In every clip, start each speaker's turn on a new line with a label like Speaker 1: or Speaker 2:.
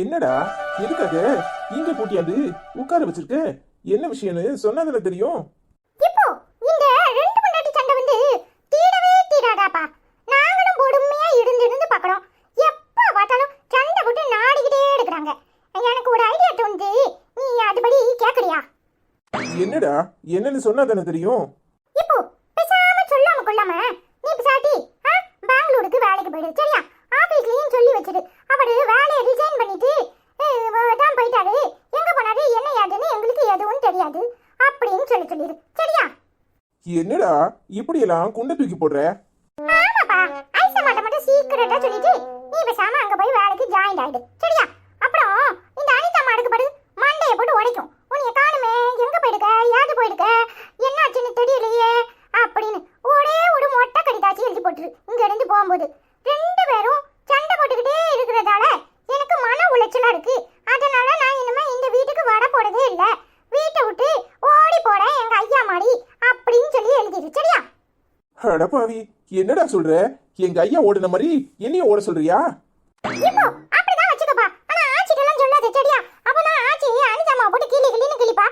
Speaker 1: என்னடா, எதுக்காக இங்க கூட்டியாந்து உட்கார வச்சிருக்க? என்ன விஷயம்னு சொன்னதுல தெரியும்.
Speaker 2: இப்போ இந்த ரெண்டு பொண்டாட்டி சண்டை வந்து தீரவே தீராதாப்பா. நாங்களும் பொறுமையா இருந்து இருந்து பார்க்கறோம். எப்ப பார்த்தாலும் சண்டை போட்டு நாடிக்கிட்டே இருக்கிறாங்க. எனக்கு ஒரு ஐடியா தோணுது, நீ அதுபடி கேட்கறியா?
Speaker 1: என்னடா, என்னன்னு சொன்னதானே தெரியும்.
Speaker 2: இப்போ பேசாம சொல்லாம கொள்ளாம நீ பிசாட்டி பெங்களூருக்கு வேலைக்கு போயிடு, சரியா? ஆபீஸ்லயும் சொல்லி வச்சிரு, அவரு வேலையை ரிசைன் பண்ணிட்டு தான் போயிட்டாரு. எங்க போனாரு என்ன ஏதுன்னு எங்களுக்கு எதுவும் தெரியாது அப்படின்னு சொல்லிடு, சரியா?
Speaker 1: என்னடா இப்படியெல்லாம் குண்டை தூக்கி போடுற?
Speaker 2: ஆமாப்பா, ஐசா மட்டும் சீக்கிரட்டா சொல்லிட்டு நீ பேசாம அங்க போய் வேலைக்கு ஜாயின் ஆயிடு, சரியா? அப்புறம் இந்த அனிதா மாடுக்கு பாரு, மண்டையை போட்டு உடைக்கும். உன்னைய காணுமே, எங்க போயிடுக்க, ஏது போயிடுக்க, என்னாச்சுன்னு தெரியலையே அப்படின்னு ஒரே ஒரு மொட்டை கடிதாச்சி எழுதி போட்டுரு. இங்க இருந்து போகும்போது ரெண்டு பேரும் சண்டை போட்டுக்கிட்டே இருக்கிறதால எனக்கு மன உளைச்சலா இருக்கு. அதனால நான் இனிமே இந்த வீட்டுக்கு வர போறதே இல்ல, வீட்டை விட்டு ஓடி போட எங்க ஐயா மாடி அப்படின்னு சொல்லி எழுதிரு, சரியா?
Speaker 1: அடப்பாவி, என்னடா சொல்ற? எங்க ஐயா ஓடுன மாதிரி என்னையும் ஓட சொல்றியா?
Speaker 2: இப்போ அப்படிதான் வச்சுக்கப்பா. ஆனா ஆச்சிட்டெல்லாம் சொல்லாத, சரியா? அப்பதான் ஆச்சி அனிதாமா போட்டு கிளின்னு கிளிப்பா.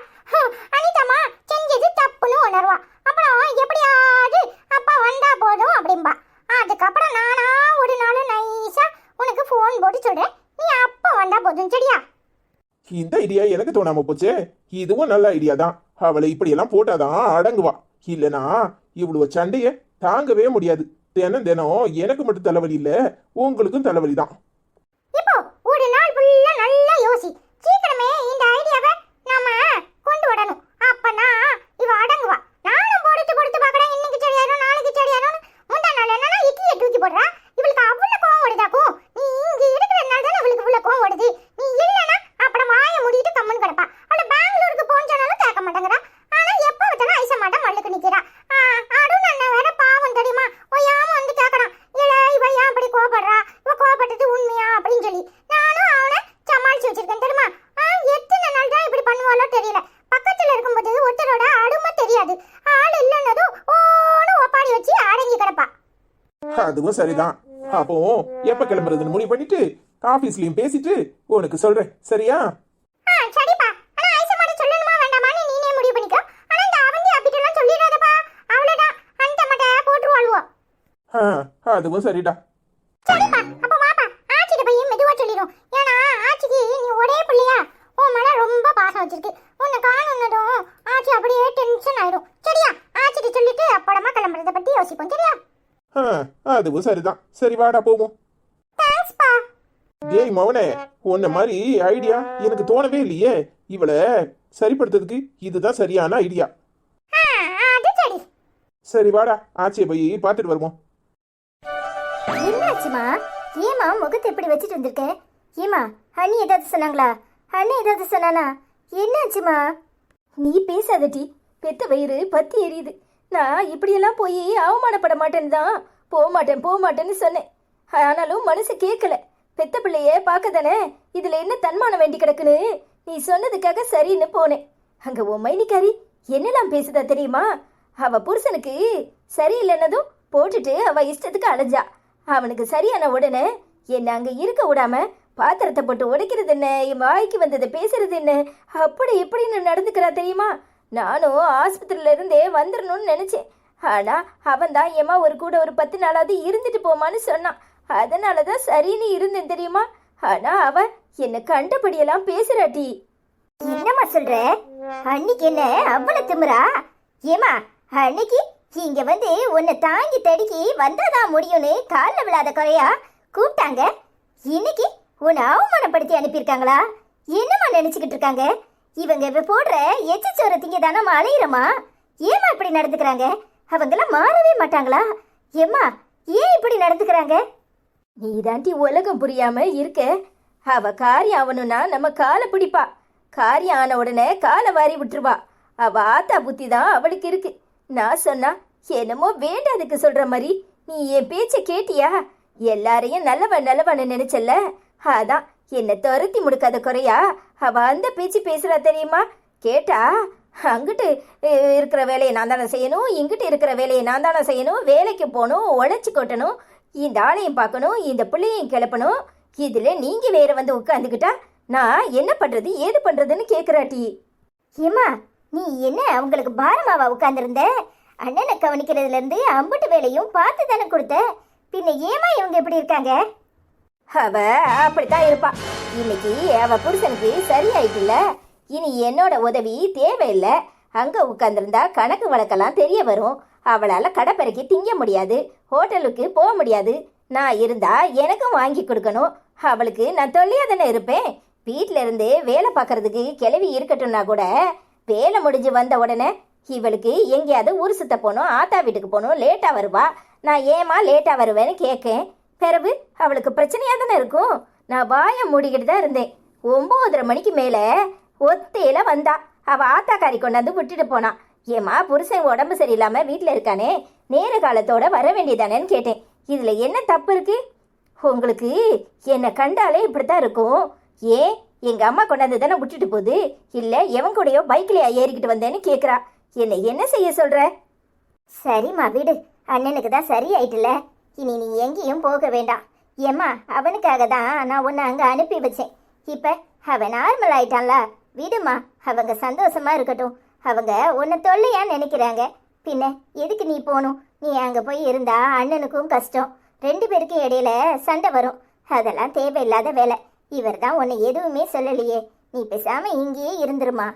Speaker 2: அனிதாமா செஞ்சது தப்புன்னு உணர்வா. அப்புறம் எப்படியாவது அப்பா வந்தா போதும் அப்படின்பா. அதுக்கப்புறம் நானா ஒரு நாள் நைஸா உனக்கு ஃபோன் போட்டு சொல்றேன், நீ அப்பா வந்தா போதும், சரியா?
Speaker 1: இந்த ஐடியா எனக்கு தோணாம போச்சே. இதுவும் நல்ல ஐடியா தான். அவளை இப்படியெல்லாம் போட்டாதான் அடங்குவா. இல்லனா இவ்வளவு சண்டைய தாங்கவே முடியாது. தினம் தினம் எனக்கு மட்டும் தலைவலி இல்ல, உங்களுக்கும் தலைவலி தான்.
Speaker 2: இப்போ ஒரு நாள் ஃபுல்லா நல்லா யோசி, சீக்கிரமே இந்த ஐடியாவை நாம கொண்டு வரணும். அப்பதான் இவ அடங்குவா. நானும் பொறுத்து பார்க்கறேன், இன்னைக்கு சரியாயிரும் நாளைக்கு சரியாயிரும். முந்தா நாள் என்னன்னா இட்லியை தூக்கி போடுறா. இவளுக்கு அவ்வளவு கோவம் வருதாக்கும். நீ இங்க இருக்கிறதுனால தானே இவளுக்கு இவ்வளவு கோவம் வருது. நீ இல்லைன்னா அப்புறம் வாயை மூடிட்டு கம்முன்னு கிடப்பா. அவளை பெங்களூருக்கு போஞ்சானாலும் கேட்க மாட்டேங்கிறா. ஆனா எப்ப வச்சாலும் ஐச மாட்டா மல்லுக்கு நிக்கிறா. அருண் அண்ணன் வேற பாவம் தெரியுமா, ஒய்யாம வந்து கேட்கறான், இல்ல இவ ஏன் அப்படி கோபப்படுறா, இவ கோபப்பட்டது உண்மையா அப்படின்னு சொல்லி. நானும் அவனை சமாளிச்சு வச்சிருக்கேன் தெரியுமா. எத்தனை நாள் தான் இப்படி பண்ணுவாளோ தெரியல. பக்கத்துல இருக்கும்போது ஒருத்தரோட அருமை தெரியாது, ஆள் இல்லைன்னதும் ஓன்னு ஒப்பாடி வச்சு அடங்கி கிடப்பா.
Speaker 1: அதுவும் சரிதான். அப்போ எப்ப கிளம்புறதுன்னு முடிவு பண்ணிட்டு ஆபீஸ்லயும் பேசிட்டு உனக்கு சொல்றேன், சரியா?
Speaker 2: சரிப்பா. ஆனா ஐச மாட்ட சொல்லணுமா வேண்டாமான்னு நீனே முடிவு பண்ணிக்கோ. ஆனா இந்த அவந்தி அப்படிட்டெல்லாம் சொல்லிடாதப்பா, அவ்வளவுதான் அந்த மட்ட போட்டுருவாளுவோ.
Speaker 1: அதுவும் சரிடா.
Speaker 2: சரிப்பா, அப்ப வாப்பா, ஆச்சிட்ட போய் மெதுவா சொல்லிடும். ஏன்னா ஆச்சிக்கு நீ ஒரே பிள்ளையா, உன் மேல ரொம்ப பாசம் வச்சிருக்கு. உன்னை காணுன்னதும் ஆச்சி அப்படியே டென்ஷன் ஆயிடும், சரியா? ஆச்சிட்ட சொல்லிட்டு அப்படமா கிளம்புறத பத்தி யோசிப்போம், சரியா?
Speaker 1: அதுவும் சரிதான். சரி வாடா போவோம்.
Speaker 2: தேங்க்ஸ்பா.
Speaker 1: டேய் மவனே, உன்ன மாதிரி ஐடியா எனக்கு தோணவே இல்லையே. இவளை சரிப்படுத்துறதுக்கு இதுதான் சரியான ஐடியா.
Speaker 2: அது சரி.
Speaker 1: சரி வாடா, ஆச்சியை போய் பார்த்துட்டு வருவோம்.
Speaker 2: என்னாச்சுமா? ஏமா முகத்தை இப்படி வச்சுட்டு வந்திருக்க? ஏமா அண்ணி ஏதாவது சொன்னாங்களா? அண்ணி ஏதாவது சொன்னானா? என்னாச்சுமா?
Speaker 3: நீ பேசாதடி, பெத்த வயிறு பத்தி எரியுது. நான் இப்படியெல்லாம் போய் அவமானப்பட மாட்டேன்னு தான் போக மாட்டேன்னு சொன்னேன். ஆனாலும் மனசு கேட்கல. பெத்த பிள்ளைய பார்க்க தானே, இதுல என்ன தன்மானம் வேண்டி கிடக்குன்னு நீ சொன்னதுக்காக சரின்னு போனேன். அங்க உன் மைனிக்காரி என்னெல்லாம் பேசுதா தெரியுமா? அவ புருஷனுக்கு சரியில்லைன்னதும் போட்டுட்டு அவ இஷ்டத்துக்கு அலைஞ்சா. அவனுக்கு சரியான உடனே என்ன அங்க இருக்க விடாம பாத்திரத்தை போட்டு உடைக்கிறது என்ன, என் வாய்க்கு வந்ததை பேசுறது என்ன, அப்படி இப்படின்னு நடந்துக்கிறா தெரியுமா? நானும் ஆஸ்பத்திரியில இருந்தே வந்துடணும்னு நினைச்சேன். ஆனா அவன் தான் ஏமா ஒரு கூட ஒரு 10 நாளாவது இருந்துட்டு போமான்னு சொன்னான். அதனாலதான் சரின்னு இருந்தேன் தெரியுமா? ஆனா அவ என்ன கண்டபடியெல்லாம் பேசுறாட்டி.
Speaker 2: என்னம்மா சொல்ற? அன்னைக்கு என்ன அவ்வளவு திமிரா? ஏமா அன்னைக்கு இங்க வந்து உன்னை தாங்கி தடுக்கி வந்தாதான் முடியும்னு காலில் விழாத குறையா கூப்பிட்டாங்க. இன்னைக்கு உன்னை அவமானப்படுத்தி அனுப்பியிருக்காங்களா? என்னம்மா நினைச்சுக்கிட்டு இருக்காங்க இவங்க? இப்ப போடுற எச்சோர திங்க தானே அலையிறமா? ஏமா இப்படி நடந்துக்கிறாங்க? அவங்கெல்லாம் மாறவே மாட்டாங்களா? ஏம்மா ஏன் இப்படி நடந்துக்கிறாங்க?
Speaker 3: நீ தாண்டி உலகம் புரியாம இருக்க. அவ காரியம் ஆகணும்னா நம்ம காலை பிடிப்பா. காரியம் ஆன உடனே காலை வாரி விட்டுருவா. அவ ஆத்தா புத்தி தான் அவளுக்கு இருக்கு. நான் சொன்னா என்னமோ வேண்டாதுக்கு சொல்ற மாதிரி. நீ என் பேச்ச கேட்டியா? எல்லாரையும் நல்லவன்னு நினைச்சல, அதான் என்ன துரத்தி முடுக்காத குறையா அவ அந்த பேச்சு பேசுறா தெரியுமா? கேட்டா அங்கிட்டு இருக்கிற வேலையை நான் தானே செய்யணும், இங்கிட்டு இருக்கிற வேலையை நான் தானே செய்யணும், வேலைக்கு போகணும், உழைச்சி கொட்டணும், இந்த ஆளையும் பார்க்கணும், இந்த பிள்ளையும் கிளப்பணும், இதுல நீங்க வேற வந்து உட்காந்துக்கிட்டா நான் என்ன பண்றது ஏது பண்றதுன்னு கேக்குறாட்டி.
Speaker 2: ஏமா நீ என்ன அவங்களுக்கு பாரமாவா உட்கார்ந்திருந்த? அண்ணனை கவனிக்கிறதுல இருந்து அம்புட்டு வேலையும் பார்த்து தானே கொடுத்த. பின்ன ஏமா இவங்க எப்படி இருக்காங்க?
Speaker 3: அவ அப்படித்தான் இருப்பா. இன்னைக்கு அவ புருஷனுக்கு சரியாயிட்டுல, இனி என்னோட உதவி தேவையில்லை. அங்க உட்கார்ந்திருந்தா கணக்கு வழக்கெல்லாம் தெரிய வரும். அவளால கடைப்பெருக்கி திங்க முடியாது, ஹோட்டலுக்கு போக முடியாது. நான் இருந்தா எனக்கும் வாங்கி கொடுக்கணும். அவளுக்கு நான் தொல்லையா தானே இருப்பேன். வீட்டில இருந்து வேலை பார்க்கறதுக்கு கிளவி இருக்கட்டும்னா கூட வேலை முடிஞ்சு வந்த உடனே இவளுக்கு எங்கேயாவது ஊர் சுத்த போகணும், ஆத்தா வீட்டுக்கு போகணும், லேட்டா வருவா. நான் ஏமா லேட்டா வருவேன்னு கேட்கேன். பிறகு அவளுக்கு பிரச்சனையா தானே இருக்கும். நான் வாயை மூடிக்கிட்டு தான் இருந்தேன். 9:30 மணிக்கு மேல ஒத்தையில வந்தா. அவ ஆத்தாக்காரி கொண்டாந்து விட்டுட்டு போனான். ஏமா புருஷன் உடம்பு சரியில்லாம வீட்டில் இருக்கானே, நேர காலத்தோட வர வேண்டியதானேன்னு கேட்டேன். இதுல என்ன தப்பு இருக்கு? உங்களுக்கு என்னை கண்டாலே இப்படித்தான் இருக்கும். ஏன் எங்க அம்மா கொண்டாந்து தானே விட்டுட்டு போகுது, இல்ல எவன் கூடயோ பைக்லயா ஏறிக்கிட்டு வந்தேன்னு கேக்குறா. என்னை என்ன செய்ய சொல்ற?
Speaker 2: சரிம்மா விடு, அண்ணனுக்கு தான் சரியாயிட்டுல. இனி நீ எங்கேயும் போக வேண்டாம். ஏம்மா அவனுக்காக தான் நான் உன்னை அங்கே அனுப்பி வச்சேன். இப்போ அவன் நார்மல் ஆயிட்டான்ல, விடுமா. அவங்க சந்தோஷமா இருக்கட்டும். அவங்க உன்னை தொல்லையா நினைக்கிறாங்க. பின்ன எதுக்கு நீ போகணும்? நீ அங்கே போய் இருந்தா அண்ணனுக்கும் கஷ்டம், 2 பேருக்கும் இடையில சண்டை வரும். அதெல்லாம் தேவையில்லாத வேலை. இவர் தான் உன்னை எதுவுமே சொல்லலையே. நீ பேசாம இங்கேயே இருந்துருமா.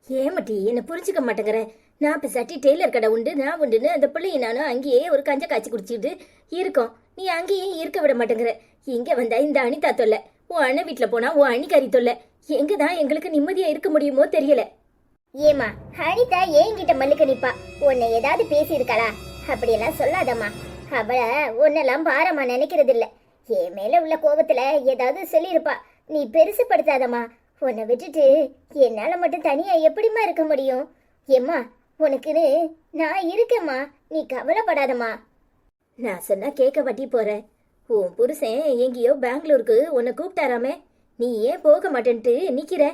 Speaker 3: ஏமட்டி என்ன புரிஞ்சுக்க மாட்டேங்கிற. நான் பிசாட்டி டெய்லர் கடை உண்டு நான் உண்டுன்னு அந்த பிள்ளைய நானும் அங்கேயே ஒரு கஞ்ச காய்ச்சி குடிச்சிட்டு இருக்கோம். நீ அங்கேயே இருக்க விட மாட்டேங்கிற. இங்க வந்தா இந்த அனிதா தொல்லை, உன் அண்ணன் வீட்டுல போனா உன் அண்ணிக்காரி தொல்லை. எங்கதான் எங்களுக்கு நிம்மதியா இருக்க முடியுமோ தெரியல.
Speaker 2: ஏமா அனிதா ஏங்கிட்ட மல்லுக்க நிப்பா. உன்னை ஏதாவது பேசியிருக்காளா? அப்படியெல்லாம் சொல்லாதம்மா. அவளை உன்னெல்லாம் பாரமா நினைக்கிறது இல்ல. என் மேல உள்ள கோபத்துல ஏதாவது சொல்லியிருப்பா. நீ பெருசுப்படுத்தாதம்மா. உன்னை விட்டுட்டு என்னால மட்டும் தனியா எப்படிம்மா இருக்க முடியும்? ஏம்மா உனக்குன்னு நான் இருக்கேம்மா, நீ கவலைப்படாதம்மா.
Speaker 3: நான் சொன்னா கேட்க வட்டி போறேன். உன் புருஷன் எங்கேயோ பெங்களூருக்கு உன்னை கூப்பிட்டாராமே, நீ ஏன் போக மாட்டேன்ட்டு நிக்கிற?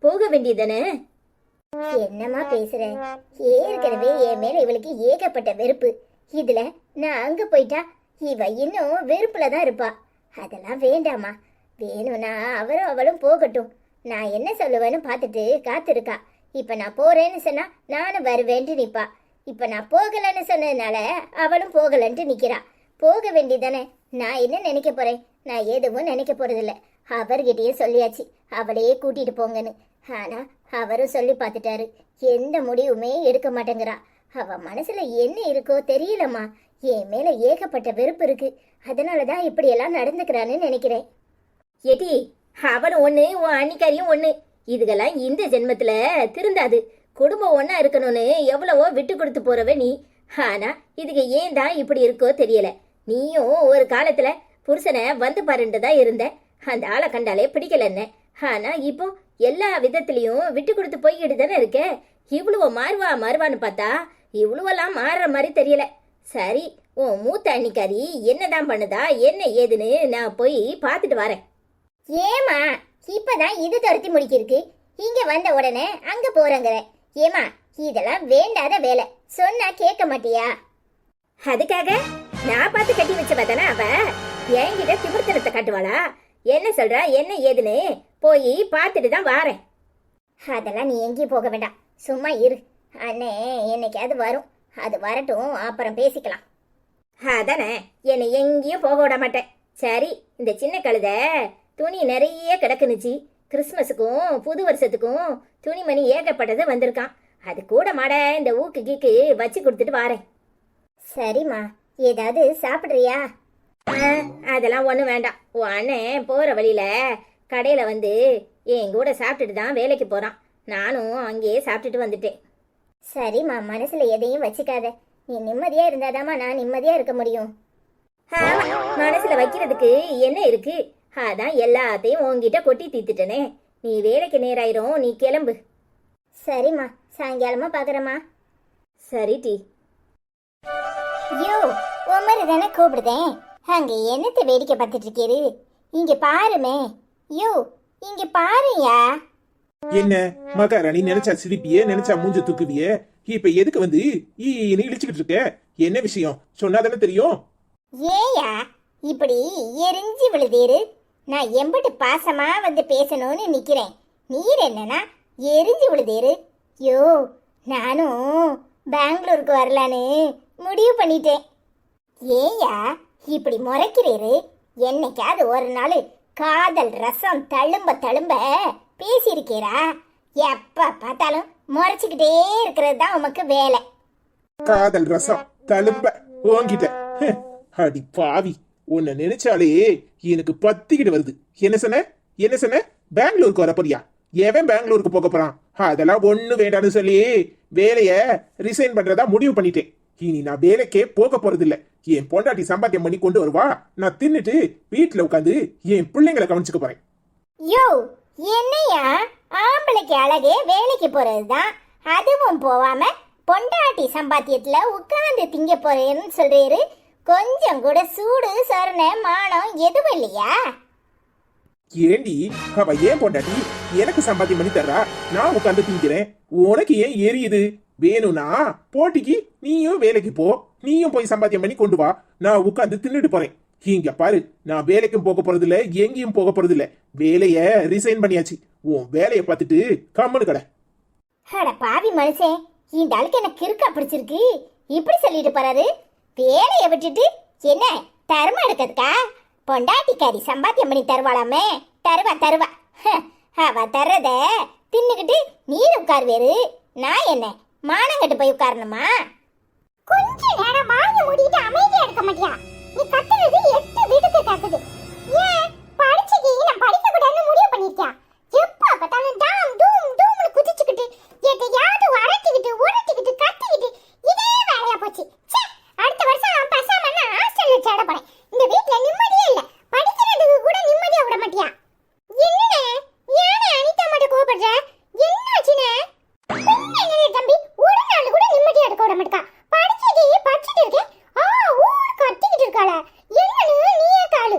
Speaker 3: போக வேண்டியதானே?
Speaker 2: என்னம்மா பேசுற? ஏற்கனவே என் மேல இவளுக்கு ஏகப்பட்ட வெறுப்பு. இதுல நான் அங்க போயிட்டா இவ இன்னும் வெறுப்புல தான் இருப்பா. அதெல்லாம் வேண்டாமா. வேணும்னா அவளும் போகட்டும். நான் என்ன சொல்லுவேன்னு பார்த்துட்டு காத்திருக்கா. இப்ப நான் போறேன்னு சொன்னா நானும் வருவேன்ட்டு நிப்பா. இப்ப நான் போகலன்னு சொன்னதுனால அவளும் போகலன்ட்டு நிக்கிறா. போக வேண்டியதானே. நான் என்ன நினைக்க போறேன்? நான் எதுவும் நினைக்க போறதில்ல. அவர்கிட்டயே சொல்லியாச்சு அவளையே கூட்டிட்டு போங்கன்னு. ஆனா அவரும் சொல்லி பார்த்துட்டாரு, எந்த முடிவுமே எடுக்க மாட்டேங்கிறா. அவ மனசுல என்ன இருக்கோ தெரியலம்மா. என் மேல ஏகப்பட்ட வெறுப்பு இருக்கு. அதனாலதான் இப்படி எல்லாம் நடந்துக்கிறான்னு நினைக்கிறேன்.
Speaker 3: எடி அவளும் ஒண்ணு உன் அன்னிக்காரியும் ஒண்ணு. இதுகெல்லாம் இந்த ஜென்மத்துல திருந்தாது. குடும்பம் ஒன்னா இருக்கணும்னு எவ்வளவோ விட்டு கொடுத்து போறவ நீ. ஆனா இதுக்கு ஏன் தான் இப்படி இருக்கோ தெரியல. நீயும் ஒரு காலத்துல புருஷனை வந்து பாருன்ட்டு தான் இருந்த. அந்த ஆளை கண்டாலே பிடிக்கலன்னு. ஆனா இப்போ எல்லா விதத்திலையும் விட்டு கொடுத்து போய்கிட்டு தானே இருக்க. இவ்வளவு மாறுவான்னு பார்த்தா இவ்வளவெல்லாம் மாறுற மாதிரி தெரியல. சரி, உன் மூத்த அன்னிக்காரி என்னதான் பண்ணுதா என்ன ஏதுன்னு நான் போய் பார்த்துட்டு வரேன்.
Speaker 2: ஏமா இப்பதான் இது துரத்தி முடிக்கிருக்கு. இங்க வந்த உடனே அங்க போறங்கிற. ஏமா இதெல்லாம் வேண்டாத வேலை. சொன்னா கேட்க மாட்டியா?
Speaker 3: அதுக்காக நான் பார்த்து கட்டி வச்சவ தானே அவ. என்கிட்ட திமிர்த்தனத்தை காட்டுவாளா? என்ன சொல்றா என்ன ஏதுன்னு போய் பார்த்துட்டு தான் வாரேன்.
Speaker 2: அதெல்லாம் நீ எங்கேயும் போக வேண்டாம். சும்மா இரு. அண்ணே என்னைக்காவது வரும். அது வரட்டும், அப்புறம் பேசிக்கலாம்.
Speaker 3: அதானே, என்னை எங்கேயும் போக விட மாட்டேன். சரி, இந்த சின்ன கழுத துணி நிறைய கிடக்குனுச்சு. கிறிஸ்மஸுக்கும் புது வருஷத்துக்கும் துணிமணி ஏகப்பட்டது வந்திருக்கான். அது கூட மாட இந்த ஊக்கு கீக்கு வச்சு கொடுத்துட்டு வாரேன்.
Speaker 2: சரிம்மா, ஏதாவது சாப்பிட்றியா?
Speaker 3: அதெல்லாம் ஒன்றும் வேண்டாம். உன் அண்ணன் போகிற வழியில கடையில் வந்து என் கூட சாப்பிட்டுட்டு தான் வேலைக்கு போகிறான். நானும் அங்கேயே சாப்பிட்டுட்டு வந்துட்டேன்.
Speaker 2: சரிம்மா, மனசுல எதையும் வச்சுக்காத. நீ நிம்மதியா இருந்தாதாம்மா நான் நிம்மதியா இருக்க முடியும்.
Speaker 3: மனசுல வைக்கிறதுக்கு என்ன இருக்கு? அதான் எல்லாத்தையும் உன்கிட்ட கொட்டி தீத்துட்டனே. நீ வேலைக்கு நேராயிரும், நீ கிளம்பு.
Speaker 2: சரிம்மா, சாயங்காலமா பாக்குறேம்மா.
Speaker 3: சரி டி.
Speaker 2: ஐயோ, உமரு தானே கூப்பிடுதேன். அங்க என்னத்தை வேடிக்கை பார்த்துட்டு இருக்கீரு? இங்க பாருமே. யோ, இங்க பாருயா.
Speaker 1: என்ன மகாராணி, நினைச்சா சிரிப்பியே, நினைச்சா மூஞ்ச தூக்குவியே. இப்ப எதுக்கு வந்து இழிச்சுக்கிட்டு இருக்க? என்ன விஷயம் சொன்னாதானே தெரியும்.
Speaker 2: ஏயா இப்படி எரிஞ்சு விழுதீரு? நான் எம்பிட்டு பாசமா வந்து பேசணும்னு நிக்கிறேன். நீர் என்னன்னா எரிஞ்சு விழுதேரு. யோ, நானும் பெங்களூருக்கு வரலான்னு முடிவு பண்ணிட்டேன். ஏயா இப்படி முறைக்கிறீரு? என்னைக்காவது ஒரு நாள் காதல் ரசம் தழும்ப தழும்ப பேசியிருக்கீரா? எப்ப பார்த்தாலும் முறைச்சுக்கிட்டே இருக்கிறது தான் உமக்கு வேலை.
Speaker 1: காதல் ரசம் தழும்ப ஓங்கிட்ட. அடி பாவி, உன்னை நினைச்சாலே எனக்கு பத்திக்கிட்டு வருது. என்ன சொன்ன பெங்களூருக்கு வரப்போறியா? எவன் பெங்களூருக்கு போக போறான்? அதெல்லாம் ஒண்ணு வேண்டாம்னு சொல்லி வேலைய ரிசைன் பண்றதா முடிவு பண்ணிட்டேன். இனி நான் வேலைக்கே போக போறது இல்ல. என் பொண்டாட்டி சம்பாத்தியம் பண்ணி கொண்டு வருவா, நான் தின்னுட்டு வீட்டுல உட்காந்து என் பிள்ளைங்களை கவனிச்சுக்க போறேன்.
Speaker 2: யோ, என்னையா ஆம்பளைக்கு அழகே வேலைக்கு போறதுதான், அதுவும் போவாம பொண்டாட்டி சம்பாத்தியத்துல உட்கார்ந்து திங்க போறேன்னு சொல்றீரு. கொஞ்சம் கூட சூடு சரண மானம் எதுவும் இல்லையா?
Speaker 1: ஏண்டி, அவ ஏன் பொண்டாட்டி எனக்கு சம்பாத்தியம் பண்ணி தர்றா, நான் உட்காந்து திங்கிறேன். உனக்கு ஏன் எரியுது? வேணும்னா போட்டிக்கு நீயும் வேலைக்கு போ, நீயும் போய் சம்பாத்தியம் பண்ணி கொண்டு வா, நான் உட்காந்து தின்னுட்டு போறேன். இங்க பாரு, நான் வேலைக்கும் போக போறது இல்ல, எங்கேயும் போக போறது இல்ல. வேலைய ரிசைன் பண்ணியாச்சு. உன் வேலைய பார்த்துட்டு கம்முனு கடை.
Speaker 2: அட பாவி மனுஷன், இந்த ஆளுக்கு எனக்கு கிறுக்கா பிடிச்சிருக்கு. இப்படி சொல்லிட்டு போறாரு. வேலையை விட்டுட்டு என்ன தருமா எடுக்கிறதுக்கா? பொண்டாட்டிக்காரி சம்பாத்தியம் பண்ணி தருவாளாமே. தருவா. அவ தர்றத தின்னுக்கிட்டு நீர் உட்காருவேரு. நான் என்ன மானங்கட்டு போய் உட்காரணுமா? கொஞ்ச நேரம் வாங்கி மூடிட்டு அமைதியா இருக்க மாட்டியா? நீ கத்துறது 8 வீட்டுக்கு கேக்குது. ஏன் படிச்சுக்கு நான் படிக்க கூடாதுன்னு முடிவு பண்ணிருக்கியா? எப்ப பார்த்தாலும் டாம் டூம் டூம்னு குதிச்சுக்கிட்டு எதையாவது உரட்டிக்கிட்டு கத்திக்கிட்டு இதே வேலையா போச்சு. அடுத்த வருஷம் பேசாம நான் ஹாஸ்டல்ல சேட போறேன். இந்த வீட்ல நிம்மதியே இல்ல. படிக்கிறதுக்கு கூட நிம்மதியா விட மாட்டியா? என்னனே ஏனே அனிதா மட்டும் கோபப்படுற? என்னாச்சுனே? என்னனே தம்பி, ஒரு நாள் கூட நிம்மதியா இருக்க விட மாட்டா. படிச்சிட்டு இருக்கேன். ஊரு கத்திக்கிட்டு இருக்காள. என்னன்னு நீயே காலு.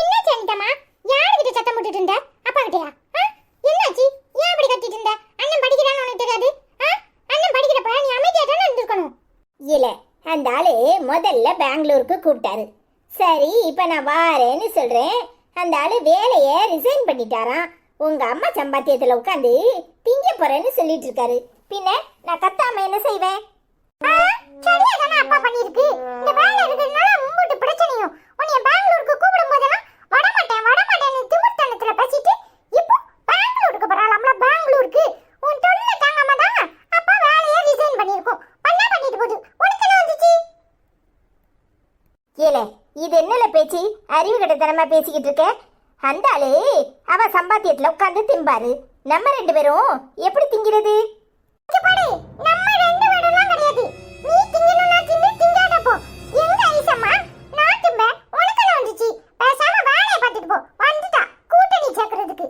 Speaker 2: என்ன சனிதமா? யார்கிட்ட சத்தம் போட்டுட்டு இருந்த? அப்பா கிட்டயா? என்னாச்சு? ஏன் இப்படி கத்திட்டு இருந்த? அண்ணன் படிக்கிறான்னு உனக்கு தெரியாது? அண்ணன் படிக்கிறப்ப நீ அமைதியா தானே இருந்திருக்கணும். இல்ல, அந்த ஆளு முதல்ல பெங்களூருக்கு கூப்பிட்டாரு. சரி, இப்ப நான் வாரேன்னு சொல்றேன். அந்த ஆளு வேலைய ரிசைன் பண்ணிட்டாராம். உங்க அம்மா சம்பாத்தியத்துல உட்காந்து திங்க போறேன்னு சொல்லிட்டு இருக்காரு. பின்ன நான் கத்தாம என்ன செய்வேன்? சரியா தானே அப்பா பண்ணிருக்கு. இந்த வேலை இருக்கிறதுனால உங்ககிட்ட பிரச்சனையும். உன்னை பெங்களூருக்கு கூப்பிடும் போதெல்லாம் வரமாட்டேன்னு திமிர்த்தனத்துல பேசிட்டு இப்போ பெங்களூருக்கு போறாளாம்ல. பெங்களூருக்கு உன் தொல்லை தாங்காம தான் அப்பா வேலையை ரிசைன் பண்ணிருக்கோம். பண்ணிட்டு போகுது. உனக்கு என்ன வந்துச்சு? ஏலே, இது என்னல பேச்சு? அறிவு கட்டத்தனமா பேசிக்கிட்டு இருக்க. அந்த ஆளு அவ சம்பாத்தியத்துல உட்கார்ந்து திம்பாரு. நம்ம 2 பேரும் எப்படி திங்கிறது? நம்ம 2 பேரெல்லாம் கிடையாது. நீ திங்கணும்னா தின்னு, திங்காத போ. எங்க ஐசம்மா? நான் திம்ப, உனக்கு என்ன வந்துச்சு? பேசாம வேலையை பார்த்துட்டு போ. வந்துட்டா கூட்டணி சேர்க்கறதுக்கு.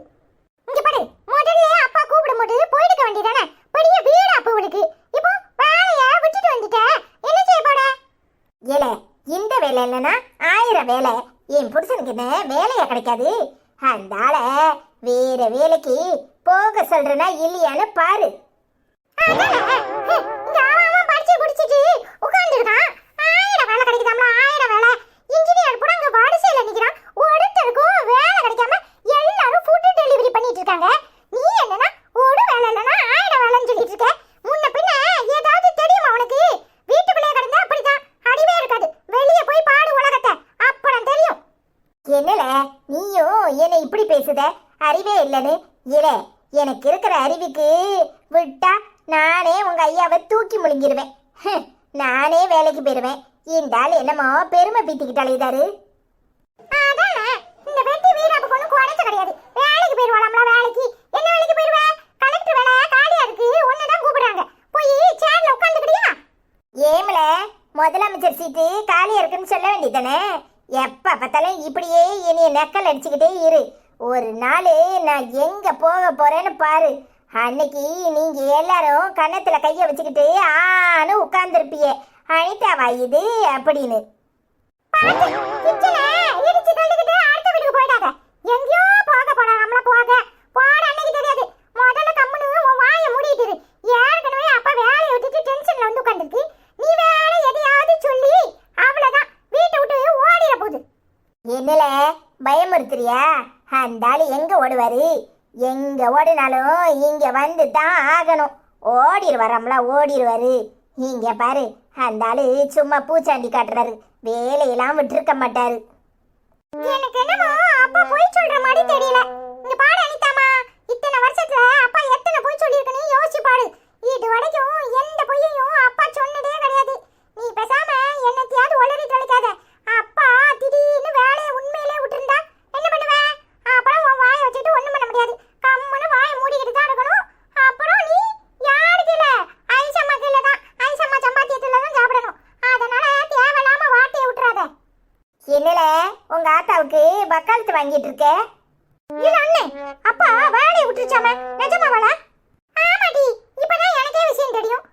Speaker 2: இங்க பாரு, முதல்ல அப்பா கூப்பிடும்போது போயிடுக்க வேண்டியதானே? பெரிய வீடா போவனுக்கு. இப்போ வேலையை விட்டுட்டு வந்துட்ட, என்ன செய்ய போற? ஏலே, இந்த வேலை இல்லைன்னா 1000 வேலை. என் புருஷனுக்கு என்ன வேலையா கிடைக்காது? அந்த ஆளை வேற வேலைக்கு போக சொல்றனா இல்லையான்னு பாரு. படிச்சு குடிச்சிட்டு உட்கார்ந்துருக்கான். 1000 வேலை கிடைக்குதாம்ல, 1000 வேலை. இன்ஜினியர் கூட அங்க வரிசையில நிக்கிறான். ஒருத்தருக்கும் வேலை கிடைக்காம எல்லாரும் ஃபுட் டெலிவரி பண்ணிட்டு இருக்காங்க. நீ என்னன்னா ஒரு வேலை இல்லைன்னா 1000 வேலைன்னு சொல்லிட்டு இருக்க. முன்ன பின்ன ஏதாவது தெரியுமா உனக்கு? வீட்டுக்குள்ளே கிடந்தா அப்படிதான், அறிவே இருக்காது. வெளியே போய் பாடு உலகத்தை, அப்புறம் தெரியும். என்னல நீயும் என்னை இப்படி பேசுத? அறிவே இல்லைன்னு. இல்லை, எனக்கு இருக்கிற அறிவுக்கு விட்டா நானே உங்க ஐயாவை தூக்கி முழுங்கிருவேன். நானே வேலைக்கு போயிருவேன். இந்த ஆள் என்னமோ பெருமை பீத்திக்கிட்டாலே இதாரு. இந்த வெட்டி வீராப்பு கொண்டு குறைச்ச கிடையாது. வேலைக்கு போயிருவாளாம்ல. வேலைக்கு என்ன வேலைக்கு போயிருவேன்? கலெக்டர் வேலை காலியா இருக்கு, ஒன்னதான் கூப்பிடுறாங்க. போய் சேர்ல உட்காந்துக்கிட்டியா? ஏமல, முதலமைச்சர் சீட்டு காலியா இருக்குன்னு சொல்ல வேண்டியதானே? எப்ப பார்த்தாலும் இப்படியே என்னைய நக்கல் அடிச்சுக்கிட்டே இரு. ஒரு நாள் நான் எங்க போக போறேன்னு பாரு. அன்னைக்கு நீங்க எல்லாரும் கன்னத்துல கைய வச்சுக்கிட்டு ஆனு உட்கார்ந்துருப்பிய. அனிதாவா இது அப்படின்னு. எங்கேயோ போக போனா நம்மள போக போட அன்னைக்கு தெரியாது. முதல்ல கம்முனு உன் வாயை மூடிட்டு இரு. ஏற்கனவே அப்பா வேலையை விட்டுட்டு டென்ஷன்ல வந்து உட்காந்துருக்கு. நீ வேலை எதையாவது சொல்லி அவ்வளவுதான் வீட்டை விட்டு ஓடிட போகுது. என்னல பயமுறுத்துறியா? அந்த ஆளு எங்க ஓடுவாரு? எங்க ஓடினாலும் இங்க வந்து தான் ஆகணும். ஓடிடுவாராம்ல, ஓடிடுவாரு. இங்க பாரு, அந்த ஆளு சும்மா பூச்சாண்டி காட்டுறாரு, வேலையெல்லாம் விட்டுருக்க மாட்டாரு. எனக்கு என்னமோ அப்பா போய் சொல்ற மாதிரி தெரியல. இங்க பாரு அனிதாமா, இத்தனை வருஷத்துல அப்பா எத்தனை போய் சொல்லியிருக்கனே யோசிச்சு பாரு. இது வரைக்கும் எந்த பொய்யையும் அப்பா சொன்னதே கிடையாது. நீ பேசாம என்னத்தையாவது உளறி தொலைக்காத. அப்பா திடீர்னு வேலையை உண்மையிலே விட்டுருந்தா என்ன பண்ணுவ? அப்புறம் உன் வாயை வச்சுட்டு ஒண்ணும் பண்ண முடியாது. கம்முன்னு வாயை மூடிக்கிட்டு தான் இருக்கணும். அப்புறம் நீ யாருக்கு இல்ல, ஐசம்மா கீழே தான், ஐசம்மா சம்பாத்தியத்துல தான் சாப்பிடணும். அதனால தேவையில்லாம வார்த்தையை விட்டுறாத. என்னல உங்க ஆத்தாவுக்கு பக்காலத்து வாங்கிட்டு இருக்க? இல்ல அண்ணே, அப்பா வேலையை விட்டுருச்சாம, நிஜமாவாளா? ஆமாடி, இப்பதான் எனக்கே விஷயம் தெரியும்.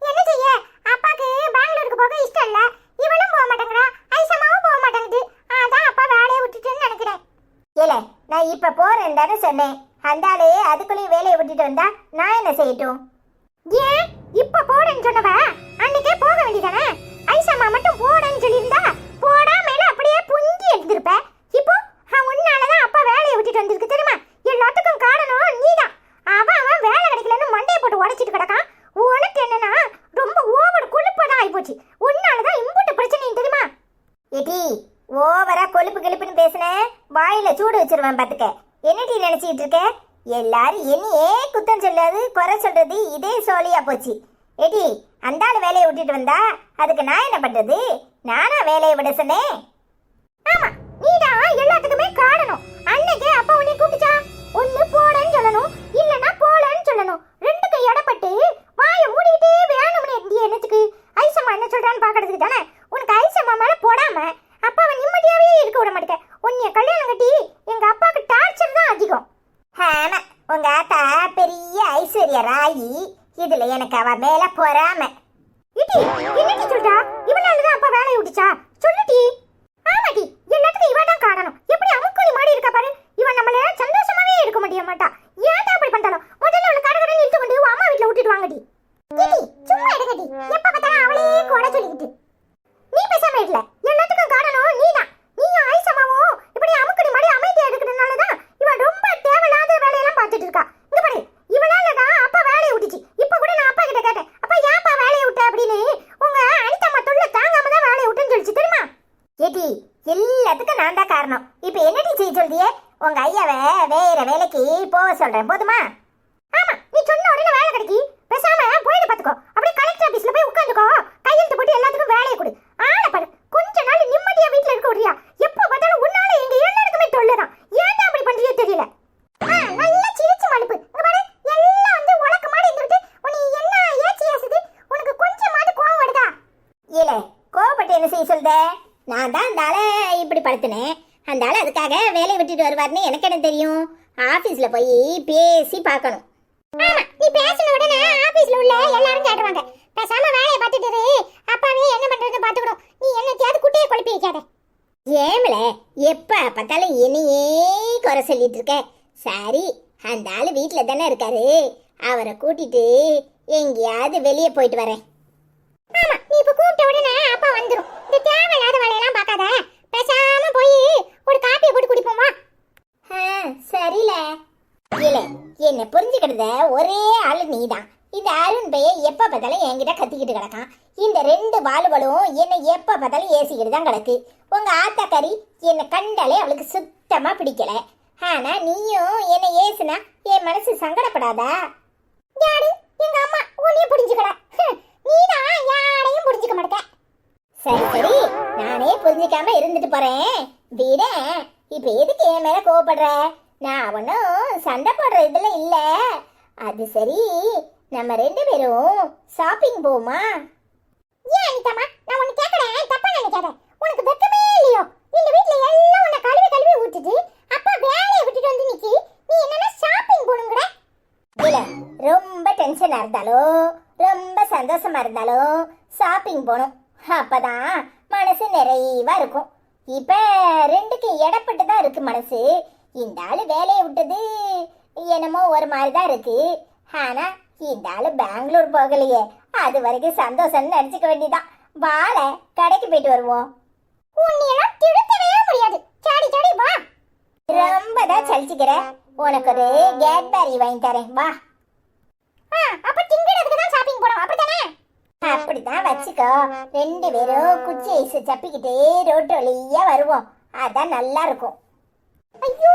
Speaker 2: என்ன செய்ய, அப்பாக்கு பெங்களூருக்கு போக இஷ்டம் இல்ல, இவளும் போக மாட்டேங்கிறா, ஐசம்மாவும் போக மாட்டேங்குது. அதான் அப்பா வேலையை விட்டுட்டேன்னு நினைக்கிறேன். ஏல, நான் இப்ப போறேன் தானே சொன்னேன். அந்த ஆளு அதுக்குள்ளேயும் வேலையை விட்டுட்டு வந்தா நான் என்ன செய்யட்டும்? ஏன் இப்ப போறேன்னு சொன்னவ அன்னைக்கே போக வேண்டியதானே? ஐசம்மா மட்டும் போறேன்னு சொல்லியிருந்தா போடாம அப்படியே புஞ்சி எடுத்திருப்ப. இப்போ உன்னாலதான் அப்பா வேலையை விட்டுட்டு வந்திருக்கு தெரியுமா? எல்லாத்துக்கும் காரணம் நீதான். அவன் வேலை கிடைக்கலன்னு மண்டையை போட்டு உடைச்சிட்டு கிடக்கான். உனக்கு என்னன்னா ரொம்ப ஓவர் கொழுப்பதான் ஆயிப்போச்சு. உன்னாலதான் இம்புட்டு பிரச்சனையும் தெரியுமா? ஏடி, ஓவரா கொழுப்பு கிழுப்புன்னு பேசுன வாயில சூடு வச்சிருவேன் பாத்துக்க. என்னடி நினைச்சிட்டு இருக்க? எல்லாரும் என்னையே குத்தம் சொல்லாது குறை சொல்றது இதே சோழியா போச்சு. ஏடி, அந்த ஆளு வேலையை விட்டுட்டு வந்தா அதுக்கு நான் என்ன பண்றது? நானா வேலையை விட சொன்னேன்? ஆமா, நீதான் எல்லாத்துக்குமே காரணம். அன்னைக்கே அப்பா உன்னை கூப்பிட்டா ஒண்ணு போறேன்னு சொல்லணும், இல்லனா போலன்னு சொல்லணும். ரெண்டுக்கு இடப்பட்டு வாயை மூடிட்டே வேணும்னு இருந்தியே என்னத்துக்கு? ஐசம்மா என்ன சொல்றான்னு பாக்குறதுக்கு தானே. உனக்கு ஐசம்மா மேல போடாம அப்பாவை நிம்மதியாவே இருக்க விட மாட்டேங்க. உன்னைய கல்யாணம் கட்டி எங்க அப்பாவுக்கு டார்ச்சர் தான் அதிகம். ஆமா, உங்க ஆத்தா பெரிய ஐஸ்வர்யா ராயி. இதுல எனக்கு அவ மேல பொறாம. இடி, என்னடி சொல்றா? இவனாலதான் அப்பா வேலையை விட்டுச்சா? சொல்லுடி. ஆமாடி, எல்லாத்துக்கும் இவன் தான் காரணம். எப்படி அமுக்குனி மாடி இருக்கா பாரு. இவன் நம்மள சந்தோஷமாவே இருக்க முடிய மாட்டா. ஏன்டா அப்படி பண்றாலும் முதல்ல அவளை கடகடன்னு இழுத்து கொண்டு அம்மா வீட்டுல விட்டுட்டு வாங்கடி. சும்மா எடுக்கடி, எப்ப பார்த்தாலும் அவளே கூட சொல்லிக்கிட்டு. நீ பேசாம இல்ல, எல்லாத்துக்கும் காரணம் நீதான். நீயும் ஐசம்மாவும் இப்படி அமுக்குனி மாடி அமைதியா இருக்கிறதுனாலதான் இவன் ரொம்ப தேவையில்லாத வேலையெல்லாம் பார்த்துட்டு இருக்கா. இங்க பாரு, இவளாலதான் அப்பா வேலையை விட்டுச்சு. இப்ப கூட நான் அப்பா கிட்ட கேட்டேன், அப்பா ஏன்ப்பா வேலையை விட்ட அப்படின்னு. உங்க அனிதம்மா தொல்லை தாங்காம தான் வேலையை விட்டுன்னு சொல்லிச்சு தெரியுமா? ஏடி, எல்லாத்துக்கும் நான் தான் காரணம். இப்ப என்னடி செய்ய சொல்றியே? உங்க ஐயாவை வேற வேலைக்கு போக சொல்றேன், போதுமா? ஆமா, நீ சொன்ன உடனே வேலை கிடைக்கி பேசாம போயிட்டு பாத்துக்கோ. அப்படியே கலெக்டர் ஆபீஸ்ல போய் உட்காந்துக்கோ, கையெழுத்து போட்டு எல்லாத்துக்கும் வேலையை கொடு. ஆளை பாரு, கொஞ்ச நாள் நிம்மதியா வீட்டுல இருக்க விடுறியா? எப்ப பார்த்தாலும் உன்னால எங்க எல்லாருக்குமே தொல்லைதான். ஏன்டா அப்படி பண்றியோ தெரியல. நல்லா சிரிச்சு மழுப்பு. இங்க பாரு, எல்லாம் வந்து உலக்க மாடி இருந்துட்டு உன்னை என்ன ஏச்சி ஏசுது? உனக்கு கொஞ்சமாவது கோவம் வருதா? இல்ல, கோவப்பட்டு என்ன செய்ய சொல்ற? நான் தான் அந்த ஆளை இப்படி படுத்தினேன். அந்த ஆளை அதுக்காக வேலையை விட்டுட்டு வருவாருன்னு எனக்கு என்ன தெரியும்? ஆபீஸ்ல போய் பேசி பார்க்கணும். ஆமா, நீ பேசின உடனே ஆபீஸ்ல உள்ள எல்லாரும் கேட்டுவாங்க. பேசாம வேலையை பார்த்துட்டு இரு, அப்பாவே என்ன பண்றதுன்னு பாத்துக்கணும். நீ என்னத்தையாவது குட்டையை குழப்பி வைக்காத. ஏமல, எப்ப பார்த்தாலும் என்னையே குறை சொல்லிட்டு இருக்க. சரி, அந்த ஆளு வீட்டுல தானே இருக்காரு, அவரை கூட்டிட்டு எங்கேயாவது வெளியே போயிட்டு வரேன். ஆமா, நீ இப்ப கூப்பிட்ட உடனே அப்பா வந்துரும். இந்த தேவையில்லாத வேலையெல்லாம் பார்க்காத, பேசாம போய் ஒரு காப்பியை போட்டு குடிப்போமா? சரில. இல்ல, என்ன புரிஞ்சுக்கிட்டத ஒரே ஆளு நீதான். இந்த அருண் பைய எப்ப பார்த்தாலும் என்கிட்ட கத்திக்கிட்டு கிடக்கான். இந்த ரெண்டு வாளுகளும் என்னை எப்ப பார்த்தாலும் ஏசிக்கிட்டு தான் கிடக்கு. உங்க ஆத்தாக்காரி என்னை கண்டாலே அவளுக்கு சுத்தமா பிடிக்கல. ஆனா நீயும் என்னை ஏசுனா என் மனசு சங்கடப்படாதா? யாரு? எங்க அம்மா உன்னைய புரிஞ்சுக்கடா. நீதான் யாரையும் புரிஞ்சுக்க மாட்டே. சரி சரி, நானே புரிஞ்சுக்காம இருந்துட்டு போறேன் வீட. இப்ப எதுக்கு என் மேல கோவப்படுற? நான் ஒன்னும் சண்டை போடுற இதுல இல்ல. அது சரி, நம்ம ரெண்டு பேரும் ஷாப்பிங் போமா? ஏன் அனிதாமா, நான் உன்னை கேக்குறேன், தப்பா நினைக்காத. உனக்கு வெக்கமே இல்லையோ? இந்த வீட்ல எல்லாம் உன்னை கழுவி கழுவி ஊத்துது. அப்பா வேலையை விட்டுட்டு வந்து நிக்கி, நீ என்னன்னா ஷாப்பிங் போணுங்கற? இல்ல, ரொம்ப டென்ஷனா இருந்தாலும் ரொம்ப சந்தோஷமா இருந்தாலும் ஷாப்பிங் போகணும். அப்பதான் மனசு நிறைவா இருக்கும். இப்ப ரெண்டுக்கு இடப்பட்டு தான் இருக்கு மனசு. இந்த ஆளு வேலையை விட்டது என்னமோ ஒரு மாதிரி தான் இருக்கு. ஆனா இந்த ஆளு பெங்களூர் போகலையே, அது வரைக்கும் சந்தோஷம்னு நினைச்சுக்க வேண்டியதான். வாழ கடைக்கு போயிட்டு வருவோம். உன்னையெல்லாம் திருத்தவே முடியாது. சாடி சாடி வா. ரொம்ப தான் சலிச்சுக்கிற. உனக்கு ஒரு கேட்பரி வாங்கி தரேன் வா. அப்ப திங்கிறதுக்கு தான் ஷாப்பிங் போறோம் அப்படிதானே? அப்படிதான் வச்சுக்கோ. 2 பேரும் குச்சி ஐஸ் சப்பிக்கிட்டே ரோட்டு வழியா வருவோம். அதான் நல்லா இருக்கும். ஐயோ